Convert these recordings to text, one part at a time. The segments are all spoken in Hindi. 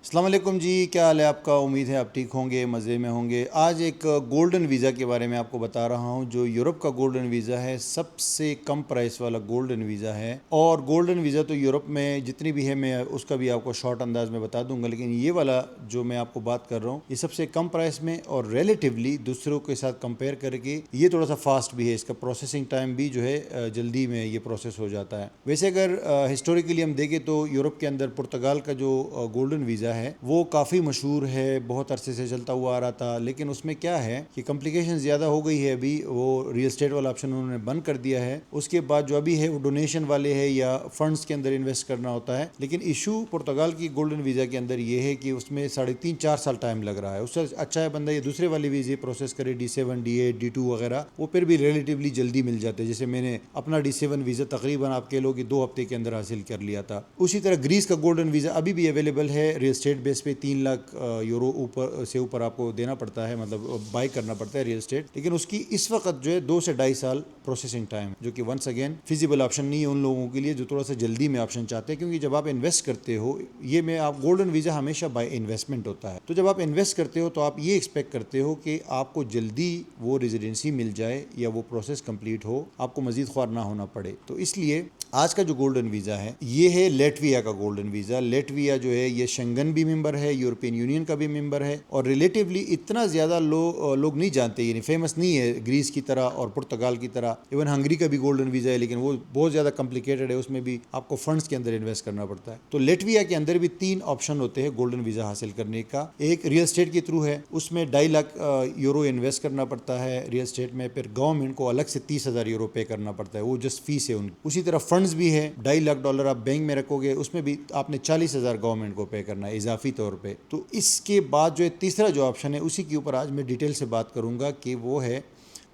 अस्सलाम वालेकुम जी, क्या हाल है आपका। उम्मीद है आप ठीक होंगे, मज़े में होंगे। आज एक गोल्डन वीज़ा के बारे में आपको बता रहा हूँ। जो यूरोप का गोल्डन वीज़ा है, सबसे कम प्राइस वाला गोल्डन वीज़ा है। और गोल्डन वीज़ा तो यूरोप में जितनी भी है, मैं उसका भी आपको शॉर्ट अंदाज में बता दूंगा, लेकिन ये वाला जो मैं आपको बात कर रहा हूँ, ये सबसे कम प्राइस में और रिलेटिवली दूसरों के साथ कंपेयर करके ये थोड़ा सा फास्ट भी है। इसका प्रोसेसिंग टाइम भी जो है जल्दी में ये प्रोसेस हो जाता है। वैसे अगर हिस्टोरिकली हम देखें तो यूरोप के अंदर पुर्तगाल का जो गोल्डन वीज़ा है वो काफ़ी मशहूर है, बहुत अरसे से चलता हुआ आ रहा था। लेकिन उसमें क्या है कि कॉम्प्लिकेशन ज़्यादा हो गई है। अभी वो रियल स्टेट वाला ऑप्शन उन्होंने बंद कर दिया है। उसके बाद जो अभी है वो डोनेशन वाले है या फंड्स के अंदर इन्वेस्ट करना होता है। लेकिन इशू पुर्तगाल की गोल्डन वीज़ा के अंदर ये है कि उसमें 3.5-4 साल टाइम लग रहा है। उससे अच्छा है बंदा ये दूसरे वाले वीज़े प्रोसेस करे, D7 D8 D2 वगैरह, वो फिर भी रिलेटिवली जल्दी मिल जाते हैं। जैसे मैंने अपना D7 वीज़ा तकरीबन आप कह लो कि 2 हफ्ते के अंदर हासिल कर लिया था। उसी तरह ग्रीस का गोल्डन वीज़ा अभी भी अवेलेबल है। रियल स्टेट बेस पे 3 लाख यूरो ऊपर आपको देना पड़ता है, मतलब बाय करना पड़ता है रियल स्टेट। लेकिन उसकी इस वक्त जो है 2 से 2.5 साल प्रोसेसिंग टाइम, जो कि वंस अगेन फिजिबल ऑप्शन नहीं है उन लोगों के लिए जो थोड़ा सा जल्दी में ऑप्शन चाहते हैं। क्योंकि जब आप इन्वेस्ट करते हो, ये में आप गोल्डन वीज़ा हमेशा बाय इन्वेस्टमेंट होता है। तो जब आप इन्वेस्ट करते हो तो आप ये एक्सपेक्ट करते हो कि आपको जल्दी वो रेजिडेंसी मिल जाए या वो प्रोसेस कंप्लीट हो, आपको मजीद ख्वार ना होना पड़े। तो इसलिए आज का जो गोल्डन वीज़ा है ये है लेटविया का गोल्डन वीज़ा। लेटविया जो है ये शेंगन भी मेंबर है, यूरोपियन यूनियन का भी मेंबर है, और रिलेटिवली इतना ज़्यादा लोग नहीं जानते, यानी फेमस नहीं है ग्रीस की तरह और पुर्तगाल की तरह। इवन हंगरी का भी गोल्डन वीज़ा है, लेकिन वो बहुत ज़्यादा कॉम्प्लिकेटेड है, उसमें भी आपको फंड्स के अंदर इन्वेस्ट करना पड़ता है। तो लेटविया के अंदर भी 3 ऑप्शन होते हैं गोल्डन वीज़ा हासिल करने का। एक रियल स्टेट के थ्रू है, उसमें 2.5 लाख यूरो इन्वेस्ट करना पड़ता है रियल स्टेट में। फिर गवर्नमेंट को अलग से 30,000 यूरो पे करना पड़ता है, वो जस्ट फीस है उनकी। उसी तरह फंड्स भी है, $2.5 लाख आप बैंक में रखोगे, उसमें भी आपने 40,000 गवर्नमेंट को पे करना है इजाफी तौर पे। तो इसके बाद जो है तीसरा जो ऑप्शन है, उसी के ऊपर आज मैं डिटेल से बात करूंगा कि वो है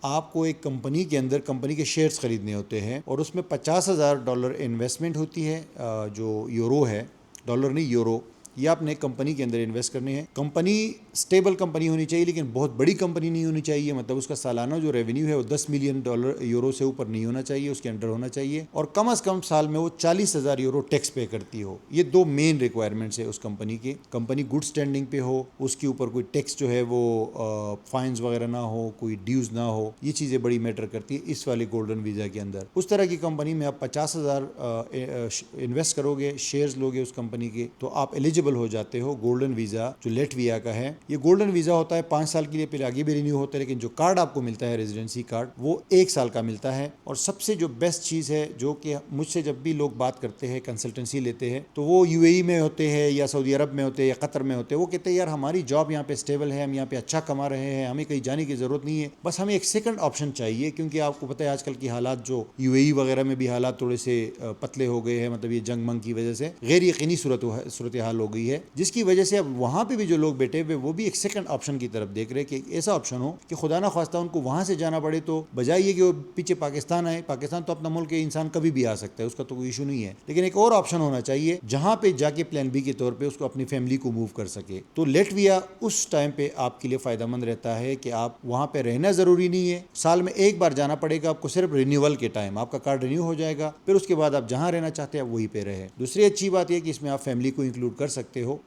आपको एक कंपनी के अंदर कंपनी के शेयर्स खरीदने होते हैं और उसमें $50,000 इन्वेस्टमेंट होती है। जो यूरो है, डॉलर नहीं यूरो, ये आपने कंपनी के अंदर इन्वेस्ट करने हैं। कंपनी स्टेबल कंपनी होनी चाहिए, लेकिन बहुत बड़ी कंपनी नहीं होनी चाहिए। मतलब उसका सालाना जो रेवेन्यू है वो $10 मिलियन यूरो से ऊपर नहीं होना चाहिए, उसके अंडर होना चाहिए। और कम अज़ कम साल में वो 40,000 यूरो टैक्स पे करती हो। ये 2 मेन रिक्वायरमेंट्स है उस कंपनी के। कंपनी गुड स्टैंडिंग पे हो, उसके ऊपर कोई टैक्स जो है वो फाइन्स वगैरह ना हो, कोई ड्यूज ना हो, ये चीज़ें बड़ी मैटर करती है इस वाले गोल्डन वीज़ा के अंदर। उस तरह की कंपनी में आप 50,000 इन्वेस्ट करोगे, शेयर्स लोगे उस कंपनी के, तो आप एलिजिबल हो जाते हो गोल्डन वीज़ा जो लेटविया का है। ये गोल्डन वीज़ा होता है 5 साल के लिए, फिर आगे भी रिन्यू होता है। लेकिन जो कार्ड आपको मिलता है रेजिडेंसी कार्ड, वो 1 साल का मिलता है। और सबसे जो बेस्ट चीज़ है, जो कि मुझसे जब भी लोग बात करते हैं, कंसल्टेंसी लेते हैं, तो वो यूएई में होते हैं या सऊदी अरब में होते हैं या कतर में होते हैं, वो कहते हैं यार हमारी जॉब यहाँ पे स्टेबल है, हम यहाँ पे अच्छा कमा रहे हैं, हमें कहीं जाने की ज़रूरत नहीं है, बस हमें एक सेकंड ऑप्शन चाहिए। क्योंकि आपको पता है आजकल की हालात, जो यूएई वगैरह में भी हालात थोड़े से पतले हो गए हैं, मतलब ये जंग मंग की वजह से गैर यकीनी सूरत हाल हो गई है, जिसकी वजह से अब वहाँ पे भी जो लोग बैठे हुए वो भी एक सेकंड ऑप्शन की तरफ देख रहे हैं कि ऐसा ऑप्शन हो कि खुदा ना ख्वास्ता उनको वहाँ से जाना पड़े, तो बजाय ये कि वो पीछे पाकिस्तान आए। पाकिस्तान तो अपना मुल्क है, इंसान कभी भी आ सकता है, उसका तो कोई इशू नहीं है। लेकिन एक और ऑप्शन होना चाहिए जहाँ पे जाके प्लान बी के तौर पर उसको अपनी फैमिली को मूव कर सके। तो लेटविया उस टाइम पे आपके लिए फ़ायदेमंद रहता है कि आप वहाँ पे रहना ज़रूरी नहीं है, साल में एक बार जाना पड़ेगा आपको, सिर्फ रिन्यूअल के टाइम आपका कार्ड रिन्यू हो जाएगा, फिर उसके बाद आप जहाँ रहना चाहते हैं वहीं पे रहे। दूसरी अच्छी बात यह कि इसमें आप फैमिली को इंक्लूड कर सकते हो,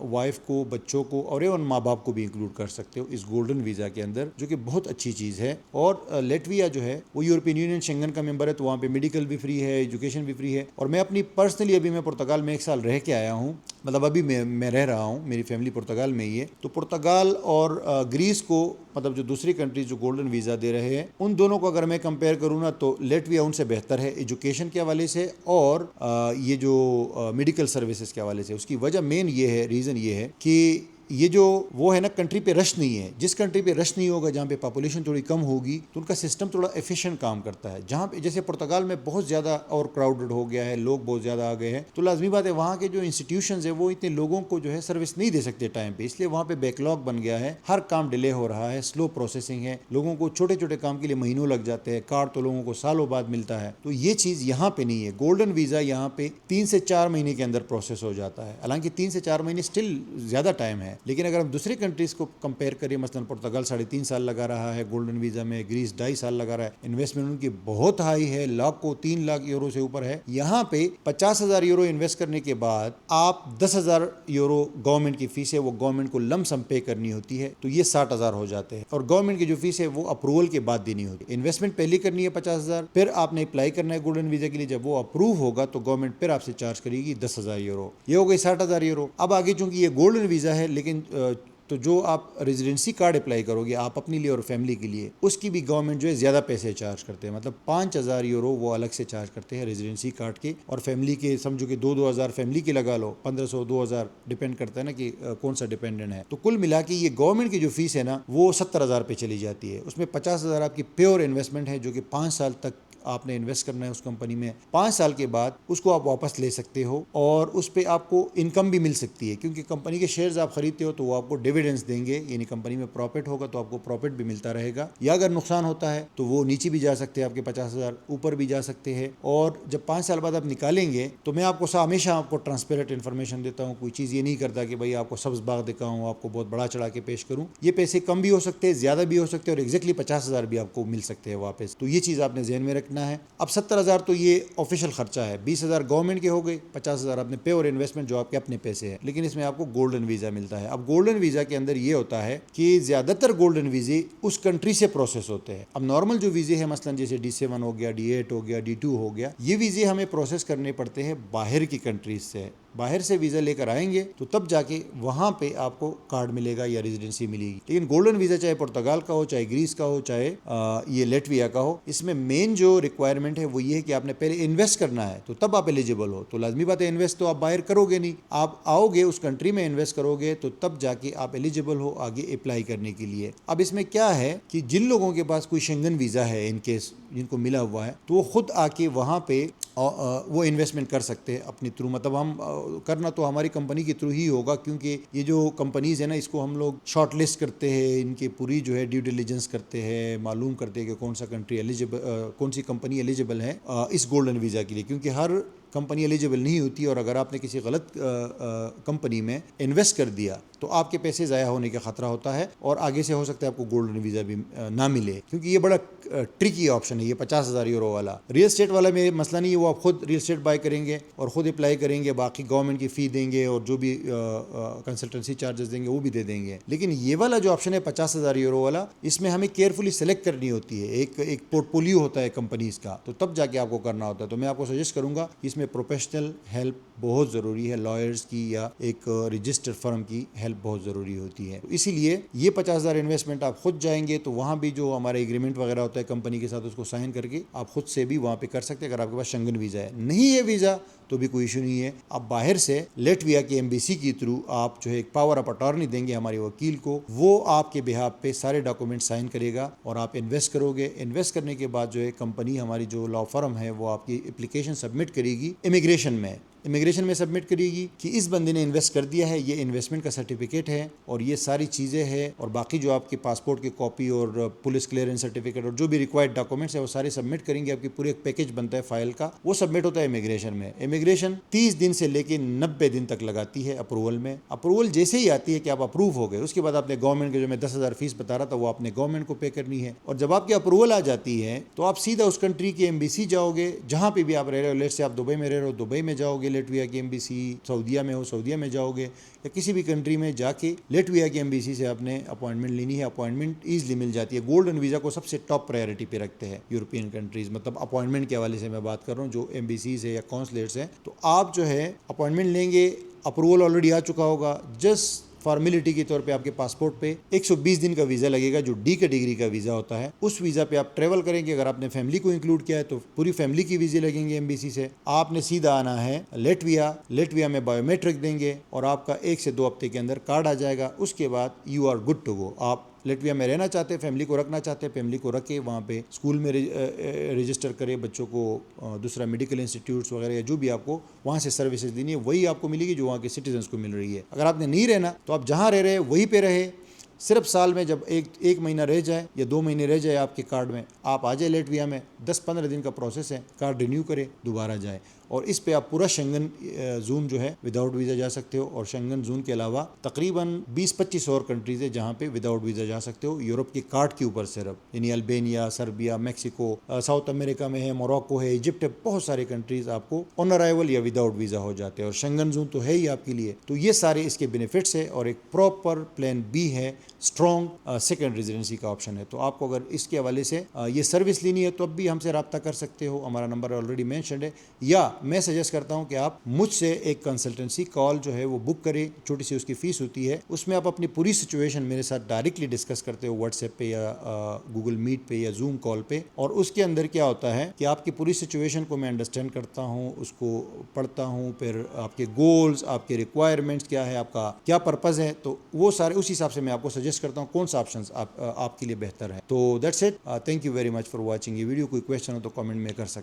वाइफ को, बच्चों को और एवं माँ बाप को भी इंक्लूड कर सकते हो इस गोल्डन वीज़ा के अंदर, जो कि बहुत अच्छी चीज़ है। और लेटविया जो है वो यूरोपियन यूनियन शेंगन का मेंबर है, तो वहाँ पे मेडिकल भी फ्री है, एजुकेशन भी फ्री है। और मैं अपनी पर्सनली अभी मैं पुर्तगाल में 1 साल रह के आया हूँ, मतलब अभी मैं रह रहा हूँ, मेरी फैमिली पुर्तगाल में ही है। तो पुर्तगाल और ग्रीस को, मतलब जो दूसरी कंट्रीज जो गोल्डन वीज़ा दे रहे हैं, उन दोनों को अगर मैं कंपेयर करूँ ना, तो लेटविया उनसे बेहतर है एजुकेशन के हवाले से और ये जो मेडिकल सर्विसेज के हवाले से। उसकी वजह मेन ये है, रीज़न ये है कि ये जो वो है ना, कंट्री पे रश नहीं है। जिस कंट्री पे रश नहीं होगा, जहाँ पे पॉपुलेशन थोड़ी कम होगी, तो उनका सिस्टम थोड़ा एफिशिएंट काम करता है। जहाँ पे जैसे पुर्तगाल में बहुत ज़्यादा और क्राउडेड हो गया है, लोग बहुत ज़्यादा आ गए हैं, तो लाजमी बात है वहाँ के जो इंस्टीट्यूशंस है वो इतने लोगों को जो है सर्विस नहीं दे सकते टाइम पे, इसलिए वहाँ पे बैकलॉग बन गया है, हर काम डिले हो रहा है, स्लो प्रोसेसिंग है, लोगों को छोटे छोटे काम के लिए महीनों लग जाते हैं, कार्ड तो लोगों को सालों बाद मिलता है। तो ये चीज़ यहाँ पे नहीं है। गोल्डन वीज़ा यहाँ पे 3 से 4 महीने के अंदर प्रोसेस हो जाता है। हालांकि 3 से 4 महीने स्टिल ज़्यादा टाइम है, लेकिन अगर हम दूसरी कंट्रीज को कंपेयर करें, मसलन पुर्तगाल 3.5 साल लगा रहा है गोल्डन वीज़ा में, ग्रीस 2.5 साल लगा रहा है, इन्वेस्टमेंट उनकी बहुत हाई है, लाख को 3 लाख यूरो से ऊपर है। यहाँ पे 50,000 यूरो इन्वेस्ट करने के बाद आप 10,000 यूरो गवर्नमेंट की फीस है वो गवर्नमेंट को लमसम पे करनी होती है, तो ये 60,000 हो जाते हैं। और गवर्नमेंट की जो फीस है वो अप्रूवल के बाद देनी होती है। इन्वेस्टमेंट पहले करनी है 50,000, फिर आपने अप्लाई करना है गोल्डन वीजा के लिए। जब वो अप्रूव होगा तो गवर्नमेंट फिर आपसे चार्ज करेगी 10,000 यूरो। ये हो गई 60,000 यूरो। अब आगे चूंकि ये गोल्डन वीजा है, लेकिन तो जो आप रेजिडेंसी कार्ड अप्लाई करोगे आप अपने लिए और फैमिली के लिए, उसकी भी गवर्नमेंट जो है ज़्यादा पैसे चार्ज करते हैं। मतलब 5,000 यूरो वो अलग से चार्ज करते हैं रेजिडेंसी कार्ड के, और फैमिली के समझो कि 2,000 फैमिली के लगा लो, 1,500 2,000 डिपेंड करता है ना कि कौन सा डिपेंडेंट है। तो कुल मिला के ये गवर्नमेंट की जो फीस है ना वो 70,000 पे चली जाती है। उसमें 50,000 आपकी प्योर इन्वेस्टमेंट है जो कि 5 साल तक आपने इन्वेस्ट करना है उस कंपनी में। 5 साल के बाद उसको आप वापस ले सकते हो और उस पर आपको इनकम भी मिल सकती है, क्योंकि कंपनी के शेयर्स आप खरीदते हो तो वो आपको डिविडेंड्स देंगे, यानी कंपनी में प्रॉफिट होगा तो आपको प्रॉफिट भी मिलता रहेगा। या अगर नुकसान होता है तो वो नीचे भी जा सकते हैं, आपके 50,000 ऊपर भी जा सकते हैं। और जब 5 साल बाद आप निकालेंगे तो मैं आपको हमेशा आपको ट्रांसपेरेंट इन्फॉर्मेशन देता हूँ। कोई चीज़ ये नहीं करता कि भाई आपको सब्ज बाग दिखाऊँ, आपको बहुत बड़ा चढ़ा के पेश करूँ। ये पैसे कम भी हो सकते हैं, ज़्यादा भी हो सकते हैं, और एग्जैक्टली 50,000 भी आपको मिल सकते हैं वापस। तो ये चीज़ आपने ध्यान में रखना है। अब 70,000 तो ये ऑफिशियल खर्चा है, 20,000 गवर्नमेंट के हो गए, 50,000 अपने पे और इन्वेस्टमेंट जो आपके अपने पैसे हैं। लेकिन इसमें आपको गोल्डन वीजा मिलता है। अब गोल्डन वीजा के अंदर ये होता है कि ज्यादातर गोल्डन वीजे उस कंट्री से प्रोसेस होते हैं। अब नॉर्मल जो वीजे है, मसलन जैसे D7 हो गया, D8 हो गया, D2 हो गया, ये वीजे हमें प्रोसेस करने पड़ते हैं बाहर की कंट्रीज से। बाहर से वीज़ा लेकर आएंगे तो तब जाके वहाँ पे आपको कार्ड मिलेगा या रेजिडेंसी मिलेगी। लेकिन गोल्डन वीज़ा चाहे पुर्तगाल का हो, चाहे ग्रीस का हो, चाहे ये लेटविया का हो, इसमें मेन जो रिक्वायरमेंट है वो ये है कि आपने पहले इन्वेस्ट करना है, तो तब आप एलिजिबल हो। तो लाजमी बात है, इन्वेस्ट तो आप बाहर करोगे नहीं, आप आओगे उस कंट्री में इन्वेस्ट करोगे तो तब जाके आप एलिजिबल हो आगे अप्लाई करने के लिए। अब इसमें क्या है कि जिन लोगों के पास कोई शेंगन वीज़ा है, इनकेस जिनको मिला हुआ है, तो वो खुद आके वहाँ पे वो इन्वेस्टमेंट कर सकते हैं अपनी थ्रू। मतलब हम करना तो हमारी कंपनी के थ्रू ही होगा, क्योंकि ये जो कंपनीज है ना, इसको हम लोग शॉर्ट लिस्ट करते हैं, इनकी पूरी जो है ड्यू डिलिजेंस करते हैं, मालूम करते हैं कि कौन सा कंट्री एलिजिबल, कौन सी कंपनी एलिजिबल है इस गोल्डन वीज़ा के लिए, क्योंकि हर कंपनी एलिजिबल नहीं होती। और अगर आपने किसी गलत कंपनी में इन्वेस्ट कर दिया तो आपके पैसे ज़ाया होने का खतरा होता है, और आगे से हो सकता है आपको गोल्डन वीज़ा भी ना मिले, क्योंकि ये बड़ा ट्रिकी ऑप्शन है ये 50,000 यूरो वाला। रियल स्टेट वाला में मसला नहीं है, वो आप खुद रियल स्टेट बाय करेंगे और खुद अप्लाई करेंगे, बाकी गवर्नमेंट की फ़ी देंगे और जो भी कंसल्टेंसी चार्जेस देंगे वो भी दे देंगे। लेकिन ये वाला जो ऑप्शन है 50,000 यूरो वाला, इसमें हमें केयरफुली सेलेक्ट करनी होती है, एक पोर्टफोलियो होता है कंपनीज का, तो तब जाके आपको करना होता है। तो मैं आपको सजेस्ट करूंगा इसमें प्रोफेशनल हेल्प बहुत ज़रूरी है, लॉयर्स की या एक रजिस्टर्ड फर्म की हेल्प बहुत ज़रूरी होती है। तो इसीलिए ये 50,000 इन्वेस्टमेंट आप खुद जाएंगे तो वहाँ भी जो हमारा एग्रीमेंट वगैरह होता है कंपनी के साथ, उसको साइन करके आप खुद से भी वहाँ पे कर सकते हैं, अगर आपके पास शेंगन वीज़ा है। नहीं है वीज़ा तो भी कोई इशू नहीं है, आप बाहर से लेटविया की एम्बेसी के थ्रू आप जो है एक पावर ऑफ अटॉर्नी देंगे हमारे वकील को, वो आपके बिहाफ पे सारे डॉक्यूमेंट साइन करेगा और आप इन्वेस्ट करोगे। इन्वेस्ट करने के बाद जो है कंपनी, हमारी जो लॉ फर्म है, वो आपकी एप्लीकेशन सबमिट करेगी इमिग्रेशन में सबमिट करेगी कि इस बंदे ने इन्वेस्ट कर दिया है, ये इन्वेस्टमेंट का सर्टिफिकेट है और ये सारी चीज़ें हैं, और बाकी जो आपके पासपोर्ट की कॉपी और पुलिस क्लियरेंस सर्टिफिकेट और जो भी रिक्वायर्ड डॉक्यूमेंट्स है वो सारे सबमिट करेंगे। आपकी पूरे एक पैकेज बनता है फाइल का, वो सबमिट होता है इमिग्रेशन में। इमिग्रेशन 30 दिन से लेके 90 दिन तक लगाती है अप्रूवल में। अप्रूवल जैसे ही आती है कि आप अप्रूव हो गए, उसके बाद आपने गवर्नमेंट के, जो मैं 10,000 फीस बता रहा था, वो आपने गवर्नमेंट को पे करनी है। और जब आपकी अप्रूवल आ जाती है तो आप सीधा उस कंट्री की एम्बेसी जाओगे, जहाँ पे भी आप रह रहे हो। लेट से आप दुबई में रह रहे हो, दुबई में जाओगे लेटविया की एम्बेसी, सऊदीया में हो, सऊदीया में जाओगे, या किसी भी कंट्री में जाके लेटविया की एम्बेसी से आपने अपॉइंटमेंट लेनी है। अपॉइंटमेंट ईजिली मिल जाती है। गोल्डन वीज़ा को सबसे टॉप प्रायोरिटी पे रखते हैं यूरोपियन कंट्रीज, मतलब अपॉइंटमेंट के हवाले से मैं बात कर रहा हूँ, जो एम्बेसीज है या कॉन्सुलेट्स हैं। तो आप जो है अपॉइंटमेंट लेंगे, अप्रूवल ऑलरेडी आ चुका होगा, जस्ट फॉर्मेलिटी के तौर पे आपके पासपोर्ट पे 120 दिन का वीज़ा लगेगा, जो D कैटेगरी का वीज़ा होता है। उस वीज़ा पे आप ट्रेवल करेंगे। अगर आपने फैमिली को इंक्लूड किया है तो पूरी फैमिली की वीज़े लगेंगे एम्बेसी से। आपने सीधा आना है लेटविया में बायोमेट्रिक देंगे और आपका 1 से 2 हफ्ते के अंदर कार्ड आ जाएगा। उसके बाद you are good to go. आप लेटविया में रहना चाहते हैं, फैमिली को रखना चाहते हैं, फैमिली को रख के वहाँ पे स्कूल में रजिस्टर करें बच्चों को, दूसरा मेडिकल इंस्टीट्यूट्स वगैरह या जो भी आपको वहाँ से सर्विसेज देनी है वही आपको मिलेगी जो वहाँ के सिटीजन्स को मिल रही है। अगर आपने नहीं रहना तो आप जहाँ रह रहे हैं वहीं पे रहे। सिर्फ साल में जब एक महीना रह जाए या 2 महीने रह जाए आपके कार्ड में, आप आ जाए लेटविया में, 10-15 दिन का प्रोसेस है, कार्ड रिन्यू करें, दोबारा जाए। और इस पे आप पूरा शेंगन जोन जो है विदाउट वीज़ा जा सकते हो। और शेंगन जोन के अलावा तकरीबन 20-25 और कंट्रीज है जहाँ पे विदाउट वीज़ा जा सकते हो, यूरोप की कार्ड के ऊपर सिर्फ, यानी Albania, Serbia, Mexico, south America में है, मोरक्को है, इजिप्ट है, बहुत सारे कंट्रीज आपको ऑन अराइवल या विदाउट वीज़ा हो जाते हैं। और शेंगन जोन तो है ही आपके लिए। तो ये सारे इसके बेनिफिट्स है और एक प्रॉपर प्लान बी है, स्ट्रॉन्ग सेकंड रेजिडेंसी का ऑप्शन है। तो आपको अगर इसके हवाले से ये सर्विस लेनी है तो अब भी हमसे रब्ता कर सकते हो, हमारा नंबर ऑलरेडी मेंशन्ड है। या मैं सजेस्ट करता हूं कि आप मुझसे एक कंसल्टेंसी कॉल जो है वो बुक करें, छोटी सी उसकी फीस होती है, उसमें आप अपनी पूरी सिचुएशन मेरे साथ डायरेक्टली डिस्कस करते हो व्हाट्सएप पे या गूगल मीट पे या जूम कॉल पे। और उसके अंदर क्या होता है कि आपकी पूरी सिचुएशन को मैं अंडरस्टैंड करता हूँ, उसको पढ़ता हूँ, फिर आपके गोल्स, आपके रिक्वायरमेंट्स क्या है, आपका क्या पर्पज़ है, तो वो सारे उस हिसाब से मैं आपको सजेस्ट करता हूँ कौन सा ऑप्शन आपके लिए बेहतर है। तो that's it, thank you very much for watching. ये वीडियो कोई क्वेश्चन हो तो कमेंट में कर सकते हैं।